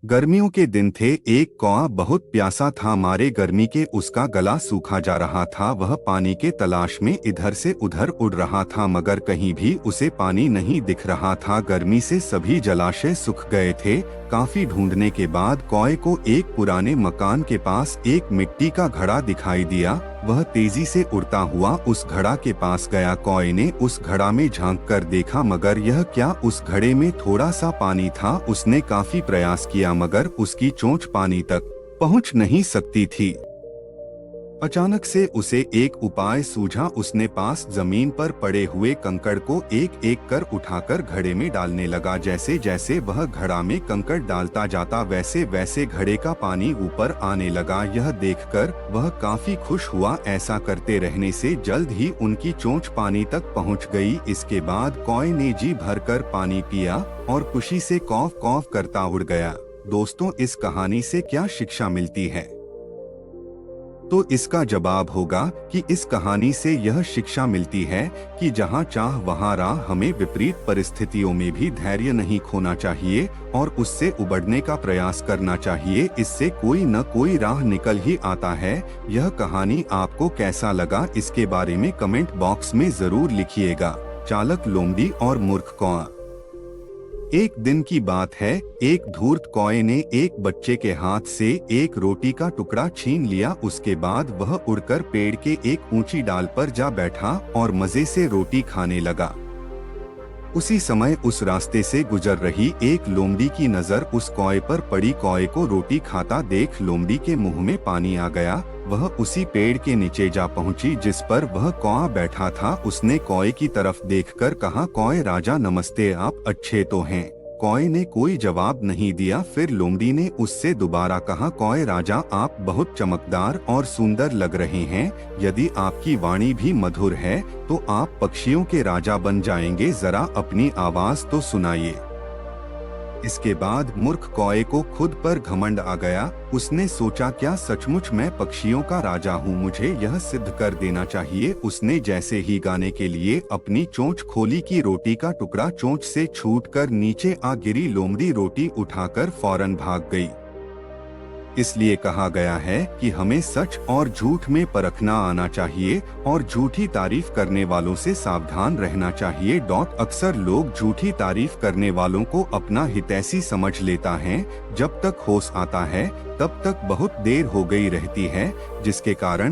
गर्मियों के दिन थे। एक कौआ बहुत प्यासा था। मारे गर्मी के उसका गला सूखा जा रहा था। वह पानी के तलाश में इधर से उधर उड़ रहा था, मगर कहीं भी उसे पानी नहीं दिख रहा था। गर्मी से सभी जलाशय सूख गए थे। काफी ढूंढने के बाद कौए को एक पुराने मकान के पास एक मिट्टी का घड़ा दिखाई दिया। वह तेजी से उड़ता हुआ उस घड़ा के पास गया। कौए ने उस घड़ा में झांक कर देखा, मगर यह क्या, उस घड़े में थोड़ा सा पानी था। उसने काफी प्रयास किया, मगर उसकी चोंच पानी तक पहुंच नहीं सकती थी। अचानक से उसे एक उपाय सूझा। उसने पास जमीन पर पड़े हुए कंकड़ को एक एक कर उठाकर घड़े में डालने लगा। जैसे जैसे वह घड़ा में कंकड़ डालता जाता, वैसे वैसे घड़े का पानी ऊपर आने लगा। यह देखकर वह काफी खुश हुआ। ऐसा करते रहने से जल्द ही उनकी चोंच पानी तक पहुंच गई। इसके बाद कौए ने जी भरकर पानी पिया और खुशी से कौफ कौफ करता उड़ गया। दोस्तों, इस कहानी से क्या शिक्षा मिलती है? तो इसका जवाब होगा कि इस कहानी से यह शिक्षा मिलती है कि जहां चाह वहां राह। हमें विपरीत परिस्थितियों में भी धैर्य नहीं खोना चाहिए और उससे उबरने का प्रयास करना चाहिए। इससे कोई न कोई राह निकल ही आता है। यह कहानी आपको कैसा लगा, इसके बारे में कमेंट बॉक्स में जरूर लिखिएगा। चालाक लोमड़ी और मूर्ख कौआ। एक दिन की बात है, एक धूर्त कौए ने एक बच्चे के हाथ से एक रोटी का टुकड़ा छीन लिया। उसके बाद वह उड़कर पेड़ के एक ऊंची डाल पर जा बैठा और मजे से रोटी खाने लगा। उसी समय उस रास्ते से गुजर रही एक लोमड़ी की नजर उस कौए पर पड़ी। कौए को रोटी खाता देख लोमड़ी के मुंह में पानी आ गया। वह उसी पेड़ के नीचे जा पहुंची जिस पर वह कौआ बैठा था। उसने कौए की तरफ देखकर कहा, कौए राजा नमस्ते, आप अच्छे तो हैं? कौए ने कोई जवाब नहीं दिया। फिर लोमड़ी ने उससे दोबारा कहा, कौए राजा, आप बहुत चमकदार और सुंदर लग रहे हैं। यदि आपकी वाणी भी मधुर है तो आप पक्षियों के राजा बन जाएंगे। जरा अपनी आवाज तो सुनाइए। इसके बाद मूर्ख कौए को खुद पर घमंड आ गया। उसने सोचा, क्या सचमुच मैं पक्षियों का राजा हूँ? मुझे यह सिद्ध कर देना चाहिए। उसने जैसे ही गाने के लिए अपनी चोंच खोली कि रोटी का टुकड़ा चोंच से छूटकर नीचे आ गिरी। लोमड़ी रोटी उठाकर फौरन भाग गई। इसलिए कहा गया है कि हमें सच और झूठ में परखना आना चाहिए और झूठी तारीफ करने वालों से सावधान रहना चाहिए। अक्सर लोग झूठी तारीफ करने वालों को अपना हितैषी समझ लेता है। जब तक होश आता है तब तक बहुत देर हो गई रहती है, जिसके कारण